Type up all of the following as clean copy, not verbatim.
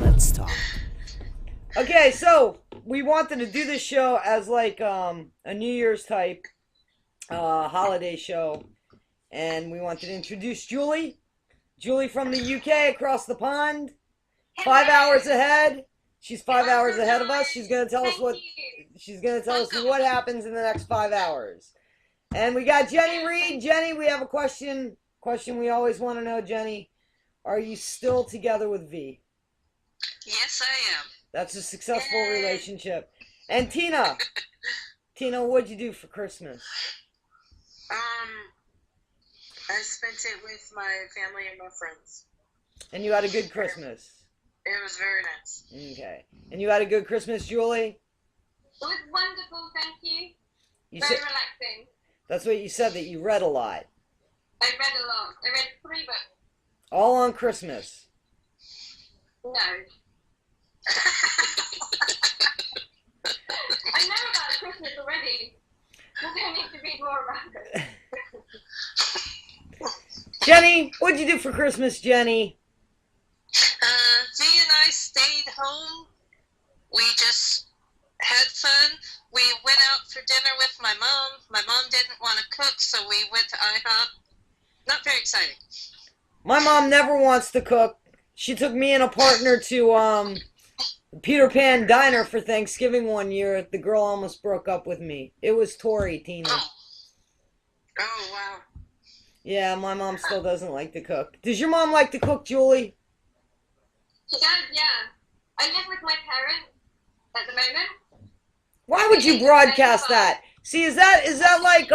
Let's talk. Okay, so we wanted to do this show as like a New Year's type holiday show, and we wanted to introduce Julie. Julie from the UK across the pond, 5 hours ahead. She's 5 hours ahead of us. She's gonna tell us what happens in the next 5 hours. And we got Jenny Reed. Jenny, we have a question. Question we always want to know, Jenny. Are you still together with V? Yes, I am. That's a successful relationship. And Tina. Tina, what'd you do for Christmas? I spent it with my family and my friends. And you had a good Christmas? It was very nice. Okay. And you had a good Christmas, Julie? It was wonderful, thank you. Very relaxing. That's what you said, that you read a lot. I read a lot. I read 3 books. All on Christmas? No. I know about Christmas already. I don't need to read more about it. Jenny, what'd you do for Christmas, Jenny? V and I stayed home. We just had fun. We went out for dinner with my mom. My mom didn't want to cook, so we went to IHOP. Not very exciting. My mom never wants to cook. She took me and a partner to Peter Pan Diner for Thanksgiving one year. The girl almost broke up with me. It was Tori, Tina. Oh, wow. Yeah, my mom still doesn't like to cook. Does your mom like to cook, Julie? She does, yeah. I live with my parents at the moment. Why would you broadcast that? See, is that like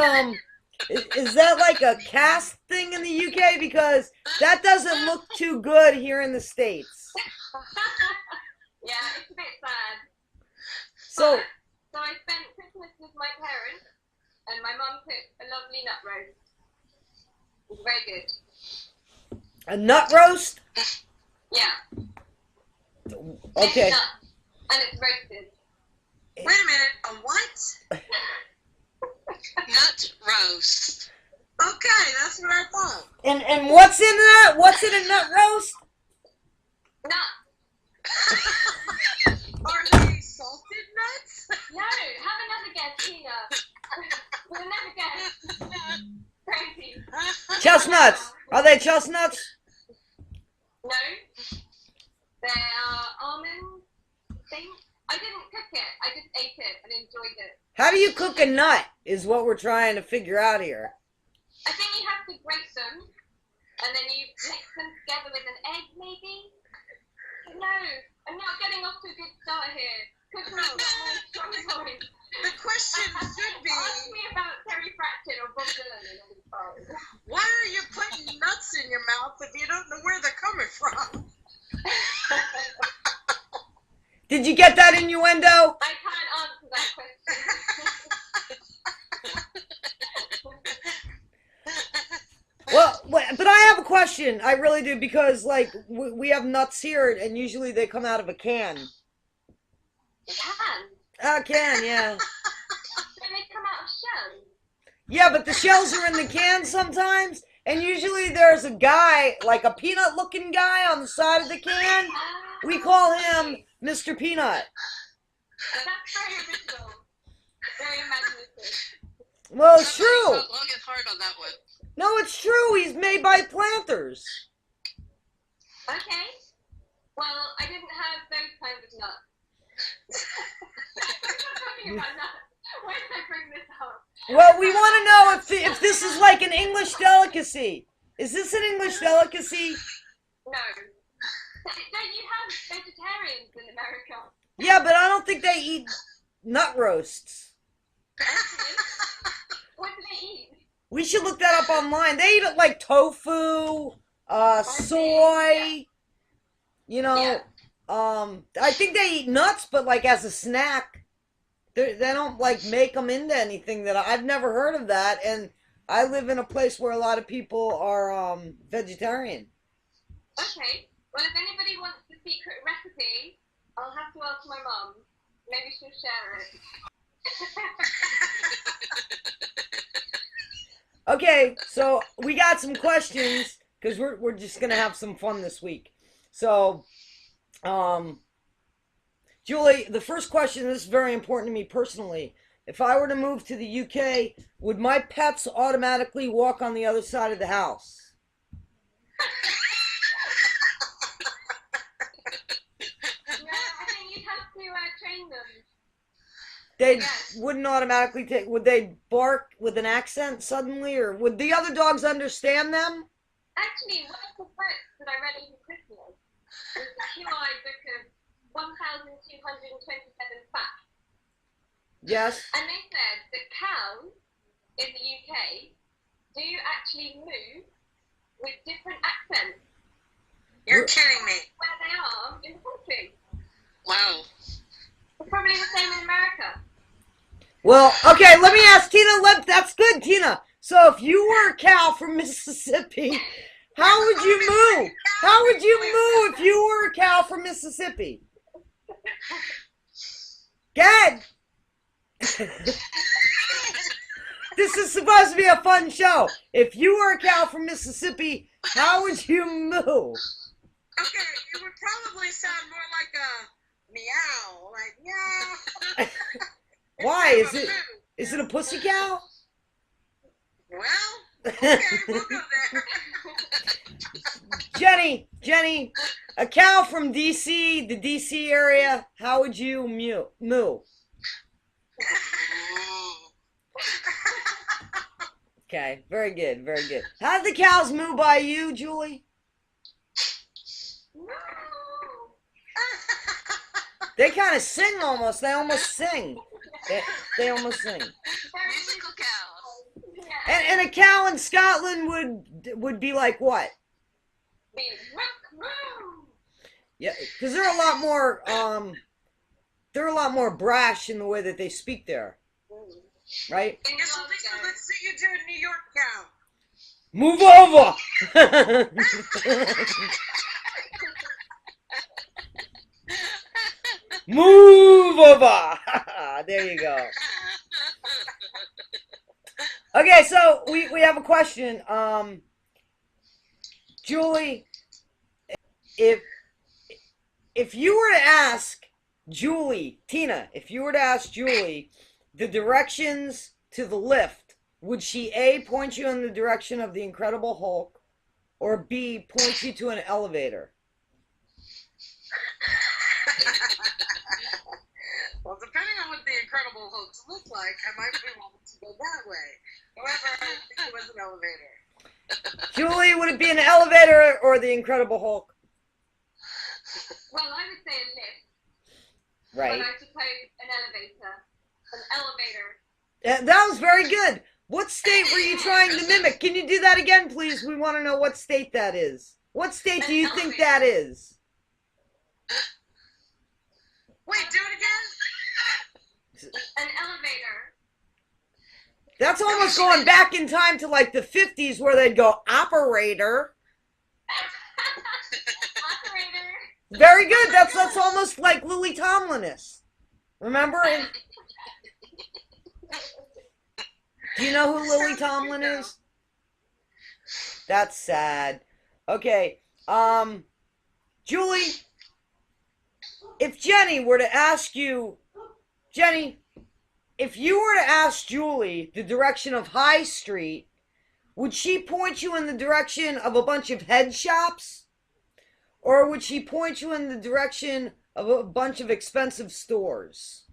a caste thing in the UK? Because that doesn't look too good here in the States. Yeah, it's a bit sad. So I spent Christmas with my parents, and my mum cooked a lovely nut roast. It was very good. a nut roast? Yeah. Okay. It's nuts, and it's roasted. Wait a minute, a what? Nut roast. Okay, that's what I thought. And what's in that? What's in a nut roast? Nuts. Are they salted nuts? No, have another guess, Tina. You'll never guess. Crazy. Chestnuts. Are they chestnuts? No. They are almond things. I didn't cook it. I just ate it and enjoyed it. How do you cook a nut is what we're trying to figure out here. I think you have to grate them, and then you mix them together with an egg, maybe? No, I'm not getting off to a good start here. Cooking is not my strong point. The question should be, Ask me about Terry Pratchett or Bob Dylan and all these guys. why are you putting nuts in your mouth if you don't know where they're coming from? Did you get that innuendo? I can't answer that question. Well, but I have a question. I really do, because like we have nuts here, and usually they come out of a can. You can. A can, yeah. When they come out of shells. Yeah, but the shells are in the can sometimes, and usually there's a guy, like a peanut-looking guy on the side of the can. We call him Mr. Peanut. That's very original. Very imaginative. Well, it's true. Long and hard on that one. No, it's true. He's made by planters. Okay. Well, I didn't have those kinds of nuts. We're not talking about nuts. Why did I bring this up? Well, we want to know if this is like an English delicacy. Is this an English delicacy? No. Don't you have vegetarians in America? Yeah, but I don't think they eat nut roasts. What do they eat? We should look that up online. They eat it like tofu, soy, you know, Yeah. I think they eat nuts, but like as a snack. They don't like make them into anything that I've never heard of that, and I live in a place where a lot of people are vegetarian. Okay. Well, if anybody wants the secret recipe, I'll have to ask my mum. Maybe she'll share it. Okay, so we got some questions. because we're just gonna have some fun this week. So, Julie, the first question, this is very important to me personally. If I were to move to the UK, would my pets automatically walk on the other side of the house? No, I think you'd have to train them. They wouldn't automatically take. Would they bark with an accent suddenly, or would the other dogs understand them? Actually, one of the books that I read over Christmas was the QI book of 1,227 facts. Yes. And they said that cows in the UK do actually move with different accents. You're kidding me. Where they are in the country. Wow. It's probably the same in America. Well, okay, let me ask Tina. That's good, Tina. So if you were a cow from Mississippi, how would you move? How would you move if you were a cow from Mississippi? Good. This is supposed to be a fun show. If you were a cow from Mississippi, how would you move? Okay, it would probably sound more like a meow, like meow. Why? Is it a pussy cow? Well, okay, we'll go there. Jenny, a cow from DC, the DC area, how would you moo? Okay, very good, very good. How did the cows moo by you, Julie? They kind of sing almost. They almost sing. They almost sing. Musical cows. And a cow in Scotland would be like what? Yeah, because they're a lot more brash in the way that they speak there, right? Let's see you do a New York cow. Move over. Move over. There you go. Okay, so we have a question. Julie, if you were to ask Tina, if you were to ask Julie the directions to the lift, would she A, point you in the direction of the Incredible Hulk, or B, point you to an elevator? Well, depending on what the Incredible Hulks look like, I might be wanting to go that way. However, I think it was an elevator. Julie, would it be an elevator or the Incredible Hulk? Well, I would say a lift. Right. But I suppose an elevator. An elevator. That was very good. What state were you trying to mimic? Can you do that again, please? We want to know what state that is. What state do you think that is? Wait, do it again? An elevator. That's almost going back in time to like the 50s where they'd go, operator. Operator. Very good. That's almost like Lily Tomlin-is. Remember? Do you know who Lily Tomlin is? That's sad. Okay. Julie, if Jenny were to ask you, if you were to ask Julie the direction of High Street, would she point you in the direction of a bunch of head shops? Or would she point you in the direction of a bunch of expensive stores?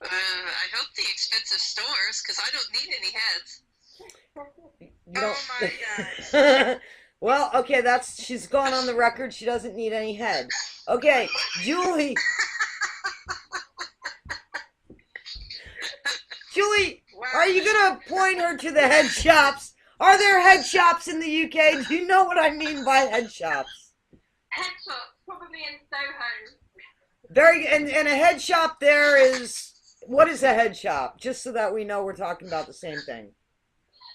I hope the expensive stores, because I don't need any heads. You don't... Oh my gosh. Well, okay, she's gone on the record. She doesn't need any head. Okay, Julie. Julie, are you going to point her to the head shops? Are there head shops in the UK? Do you know what I mean by head shops? Head shop, probably in Soho. Very, and a head shop there is... What is a head shop? Just so that we know we're talking about the same thing.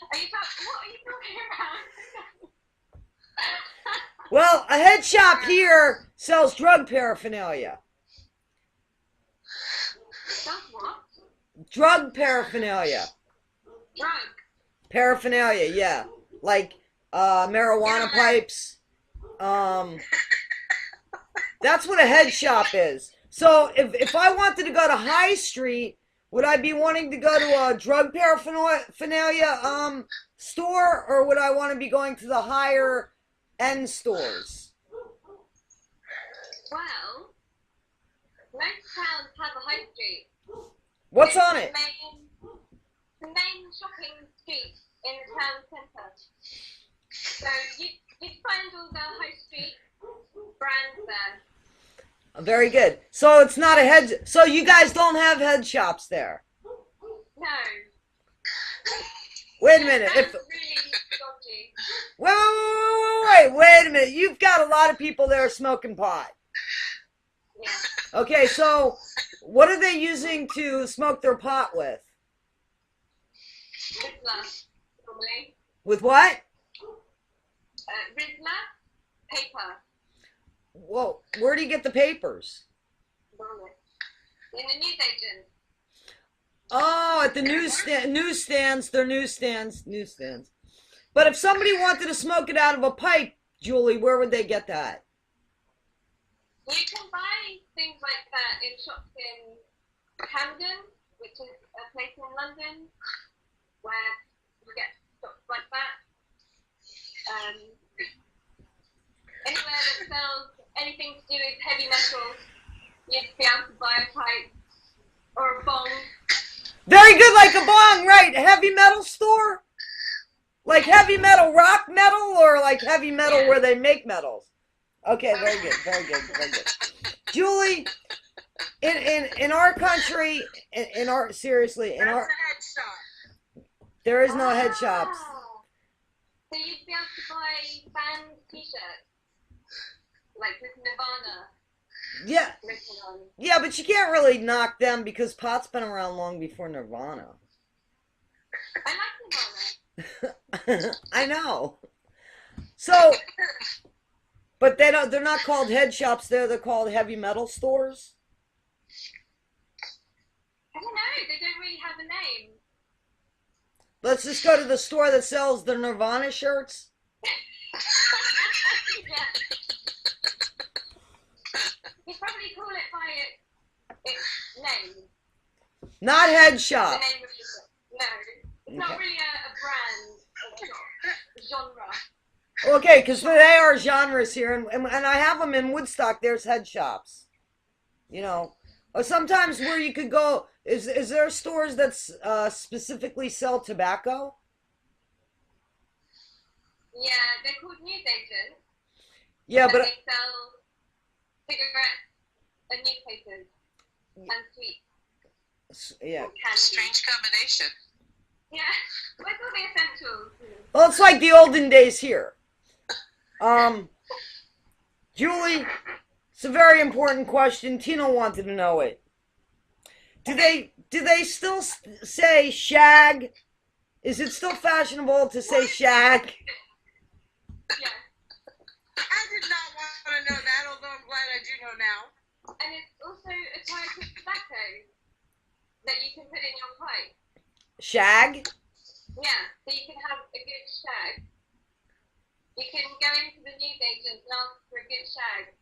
What are you talking about? Well, a head shop here sells drug paraphernalia. Does what? Drug paraphernalia. Drug. Paraphernalia, yeah. Like, marijuana pipes. That's what a head shop is. So if I wanted to go to High Street, would I be wanting to go to a drug paraphernalia store, or would I want to be going to the higher end stores? Well, most towns have a high street. What's It's on the it? the main shopping street in the town centre. So you'd find all the high street brands there. Very good. So it's not a head. So you guys don't have head shops there. No. Wait a minute. That's If really dodgy. wait a minute. You've got a lot of people there smoking pot. Yeah. Okay, so what are they using to smoke their pot with? Rizla, normally. With what? Rizla, paper. Well, where do you get the papers? In the newsagent. Oh, at the newsstands. They're newsstands. But if somebody wanted to smoke it out of a pipe, Julie, where would they get that? You can buy things like that in shops in Camden, which is a place in London where you get shops like that. Anywhere that sells anything to do with heavy metals, you'd be able to buy a pipe or a bong. Very good, like a bong, right? A heavy metal store? Like heavy metal, rock metal, or like heavy metal where they make metals? Okay, very good. Julie, in our country, in our That's a head shop. there is no head shops. So you'd be able to buy band t-shirts, like with Nirvana Yeah, written on. yeah, but you can't really knock them because pot's been around long before Nirvana. I like Nirvana. I know. So, but they're not called head shops there. They're called heavy metal stores. I don't know, they don't really have a name. Let's just go to the store that sells the Nirvana shirts. Yeah. You probably call it by its name. Not head The shop. name of the shop. No, it's not really a brand or genre. Okay, because they are genres here, and I have them in Woodstock. There's head shops. You know, or sometimes where you could go. Is there stores that specifically sell tobacco? Yeah, they're called newsagents. Yeah, and but they sell cigarettes and newspapers and sweets. yeah. Or candy. Strange combination. Yeah, what's all the essentials? Well, it's like the olden days here. Julie, it's a very important question. Tina wanted to know it. Do they still say shag? Is it still fashionable to say shag? Yeah, I did not want to know that, although I'm glad I do know now. and it's also a type of tobacco that you can put in your pipe. Shag? Yeah, so you can have a good shag. You can go into the newsagent and ask for a good shag.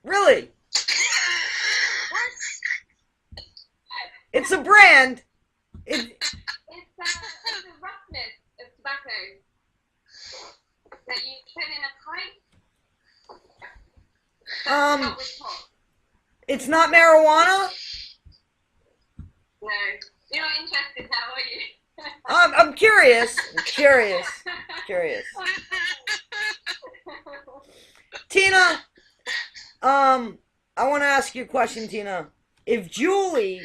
Really? What? It's a brand. It's a roughness of tobacco that you put in a pipe. That's not with pot. It's not marijuana? No, you're not interested now, are you? I'm curious. Curious. Tina, I want to ask you a question, Tina. If Julie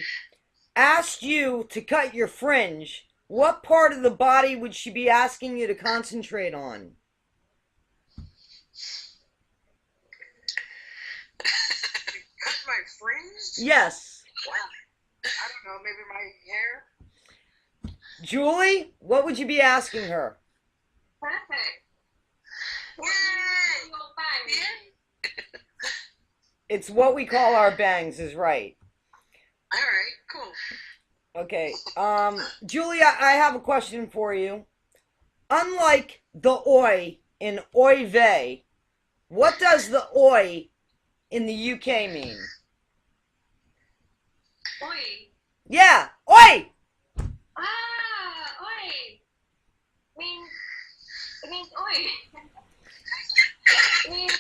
asked you to cut your fringe, what part of the body would she be asking you to concentrate on? Cut my fringe? Yes. I don't know, maybe my hair? Julie, what would you be asking her? Perfect. Yay! Your bang. Yeah? It's what we call our bangs is right. Alright, cool. Okay. Julie, I have a question for you. Unlike the oi in oy vey, what does the oi in the UK mean? Oi. Yeah, oi! Ah, oi. It means oi. It means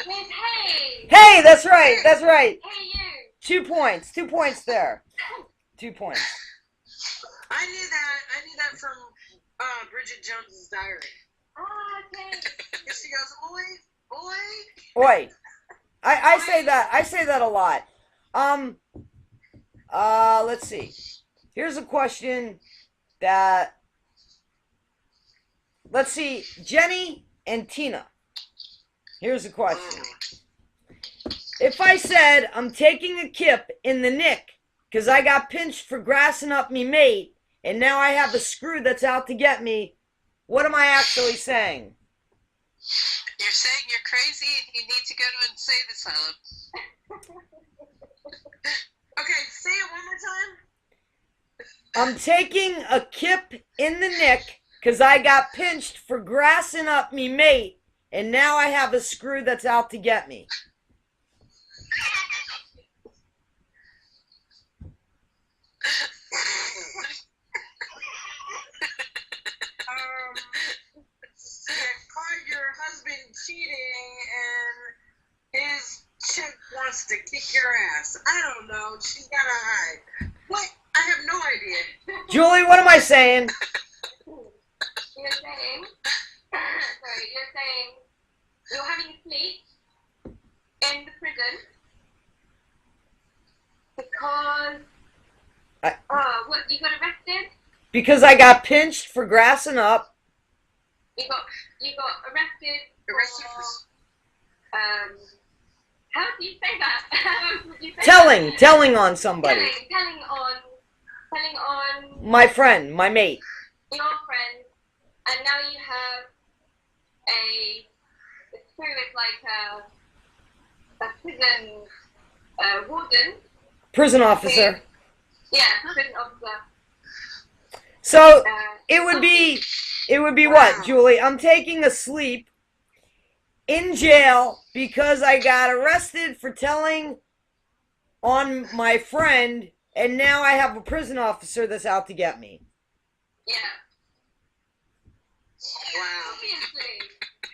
hey. Hey, that's right, that's right. Hey you. 2 points, 2 points there. 2 points. I knew that from Bridget Jones's Diary. Ah, okay. She goes, oi, oi. Oi. I say that a lot. Let's see. Here's a question that, let's see, Jenny and Tina. Here's a question. If I said I'm taking a kip in the nick because I got pinched for grassing up me mate and now I have a screw that's out to get me, what am I actually saying? You're saying you're crazy and you need to go to insane asylum. Okay, say it one more time. I'm taking a kip in the nick because I got pinched for grassing up me mate and now I have a screw that's out to get me. You caught your husband cheating and his chick wants to kick your ass. I don't know. She's gotta hide. What? I have no idea. Julie, what am I saying? You're saying, you're having a sleep in the prison because, what, you got arrested? Because I got pinched for grassing up. You got arrested for, how do you say that? How would you say Telling on somebody. Telling on My friend, my mate. your friend, and now you have it's true, it's like a prison warden. Prison officer. Yeah, prison officer. So it would be Wow. what, Julie? I'm taking a sleep in jail because I got arrested for telling on my friend, and now I have a prison officer that's out to get me. Yeah. Wow. Obviously.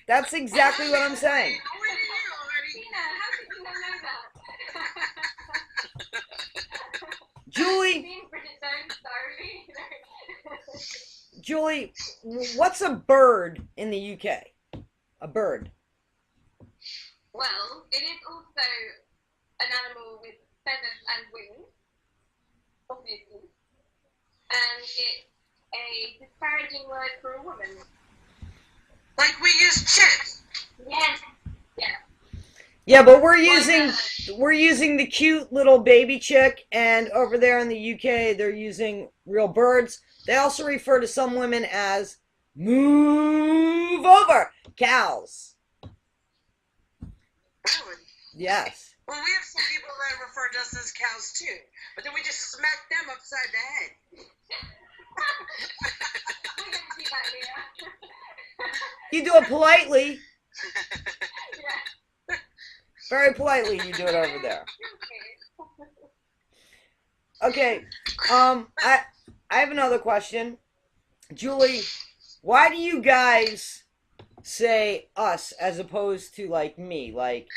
That's exactly what I'm saying. Tina, how did you not know that? Julie, Seen Bridget Jones' Diary? Julie, what's a bird in the UK? A bird. Well, it is also an animal with feathers and wings, obviously. And it's a disparaging word for a woman. Like we use chick. Yes. Yeah. Yeah, but we're using the cute little baby chick, and over there in the UK they're using real birds. They also refer to some women as move over cows. Really? Yes. Well, we have some people that refer to us as cows too, but then we just smack them upside the head. We didn't see that here. You do it politely. Yeah. Very politely you do it over there. Okay. I have another question. Julie, why do you guys say us as opposed to like me? Like,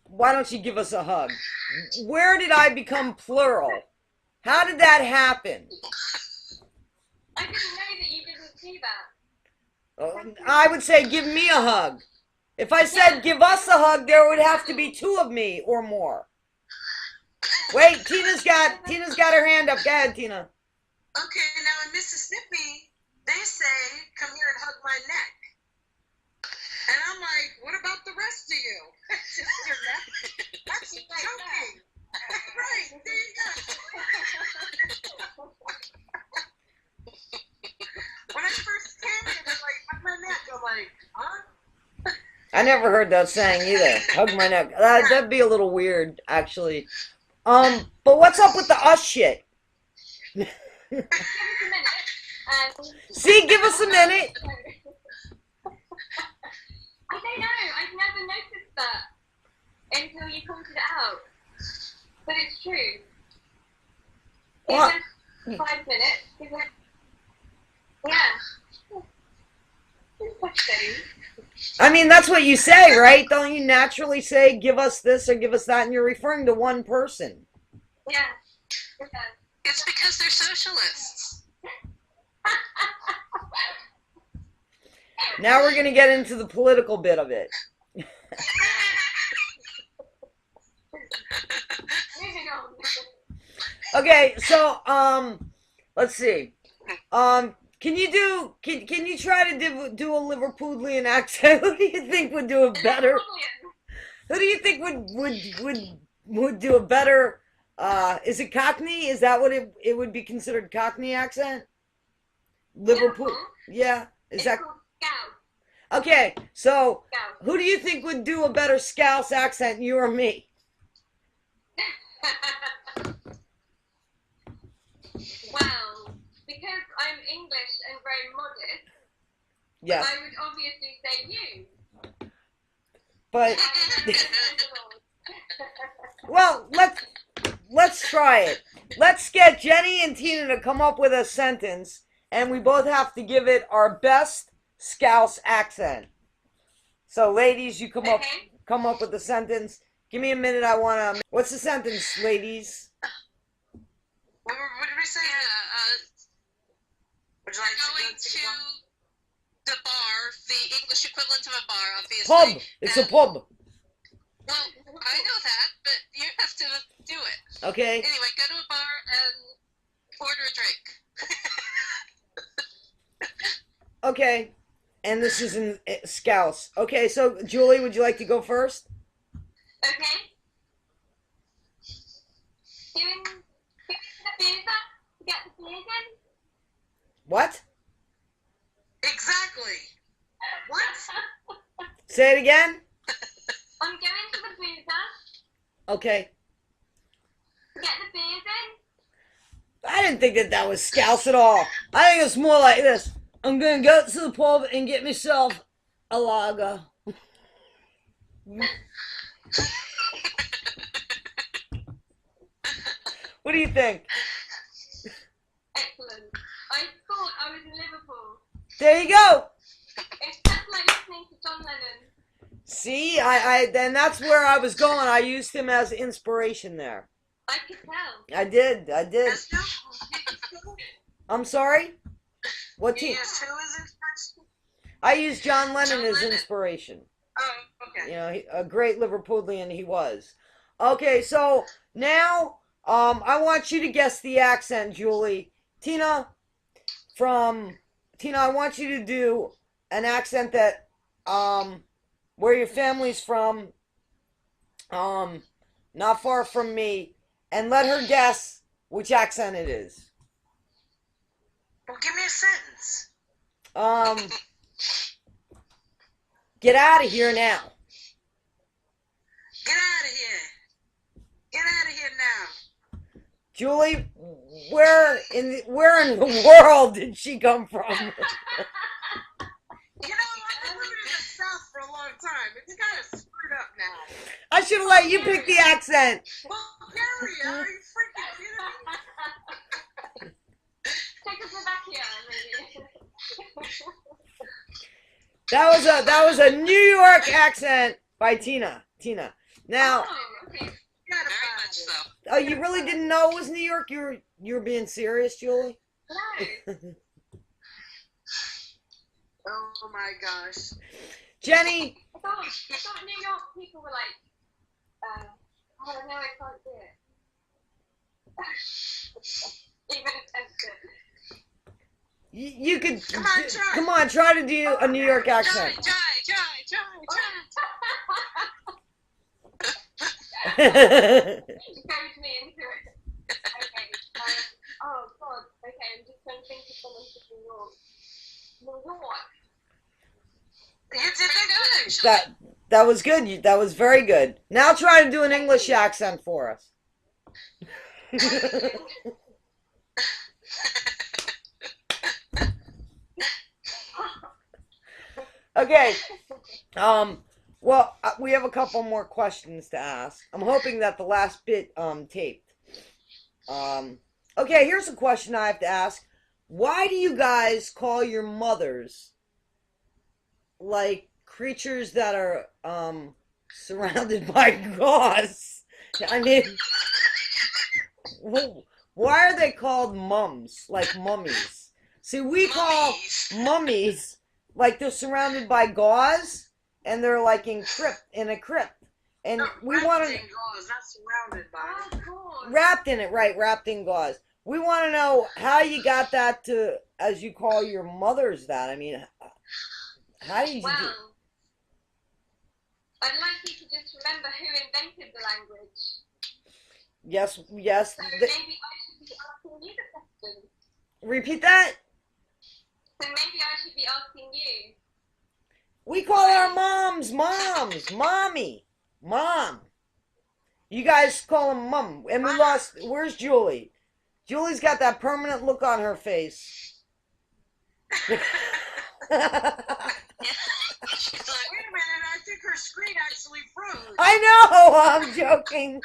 why don't you give us a hug? Where did I become plural? How did that happen? I didn't know that you didn't see that. I would say give me a hug. If I said give us a hug, there would have to be two of me or more. Wait, Tina's got her hand up. Go ahead, Tina. Okay, now in Mississippi, they say, come here and hug my neck. And I'm like, what about the rest of you? Just your neck? That's joking. Right, there you go. When I first came, it was like, hug my neck. I'm like, huh? I never heard that saying either. Hug my neck. That'd be a little weird, actually. But what's up with the us shit? Give us a minute. See, give us a minute. until you pointed it out. But it's true. What? Even 5 minutes, even... Yeah. I mean, that's what you say, right? Don't you naturally say, give us this or give us that, and you're referring to one person? Yeah. It's because they're socialists. Now we're going to get into the political bit of it. Moving on. Okay, so, let's see. Can you try to do a Liverpoolian accent? Who do you think would do it better? Who do you think would do a better, is it Cockney? Is that what it would be considered, Cockney accent? Liverpool? Yeah. Is that? Okay, so who do you think would do a better Scouse accent, you or me? Well, because I'm English and very modest, Yes. I would obviously say you. But well, let's try it. Let's get Jenny and Tina to come up with a sentence, and we both have to give it our best Scouse accent. So, ladies, you come up with a sentence. Give me a minute. What's the sentence, ladies? What did we say? Would you like Going to the bar, the English equivalent of a bar, obviously. Pub. It's a pub. Well, I know that, but you have to do it. Okay. Anyway, go to a bar and order a drink. Okay. And this is in Scouse. Okay, so Julie, would you like to go first? Okay. Doing the pizza to get the season. What? Exactly. What? Say it again? I'm going to the pizza Okay. to get the season. I didn't think that was Scouse at all. I think it's more like this. I'm going to go to the pub and get myself a lager. What do you think? Excellent. I thought I was in Liverpool. There you go. It's just like listening to John Lennon. See, then that's where I was going. I used him as inspiration there. I could tell. I did. That's no. I'm sorry? What You team? used who as inspiration? I used John Lennon John as Lennon. inspiration. Oh, okay. You know, a great Liverpoolian he was. Okay, so now I want you to guess the accent, Julie. Tina, I want you to do an accent that where your family's from, not far from me, and let her guess which accent it is. Well, give me a sentence. Get out of here now. Get out of here. Get out of here now. Julie, where in the world did she come from? You know, I've been living in the South for a long time. It's kind of screwed up now. I should have let you pick the accent. Bulgaria, are you freaking kidding me? Take us back here, maybe. That was a New York accent by Tina. Now, Oh, okay. Very much so. oh, you really didn't know it was New York? You were being serious, Julie? No. Oh my gosh. Jenny, I thought New York people were like, oh no, I can't do it. Even attempted. you could Come on, try. try to do a New York accent. Try. It goes me into it. Okay. Oh God. Okay, I'm just trying to think of someone from New York. New York. You did Very good, that actually. That was good. That was very good. Now try to do an English accent for us. Okay. Well, we have a couple more questions to ask. I'm hoping that the last bit taped. Okay, here's a question I have to ask. Why do you guys call your mothers like creatures that are surrounded by gauze? I mean, why are they called mums, like mummies? See, we call mummies like they're surrounded by gauze and they're like in a crypt. And No, we want to gauze, not surrounded by it. Oh, God. wrapped in it, right? Wrapped in gauze. We want to know how you got that to, as you call your mothers that. I mean, how did you do? Well, I'd like you to just remember who invented the language. Yes. So maybe I should be asking you the question. Repeat that. So maybe I should be asking you. We call our moms, mommy, mom. You guys call them mum, and we lost. Where's Julie? Julie's got that permanent look on her face. She's like, Wait a minute, I think her screen actually froze. I know. I'm joking.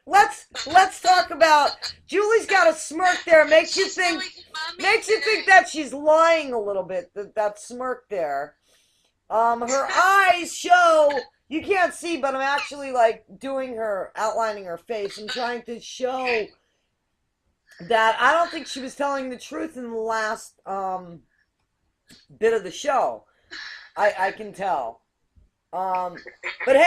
Let's talk about. Julie's got a smirk there. Makes you think that she's lying a little bit. That smirk there. Her eyes show. You can't see, but I'm actually like outlining her face and trying to show that I don't think she was telling the truth in the last bit of the show. I can tell. But hey.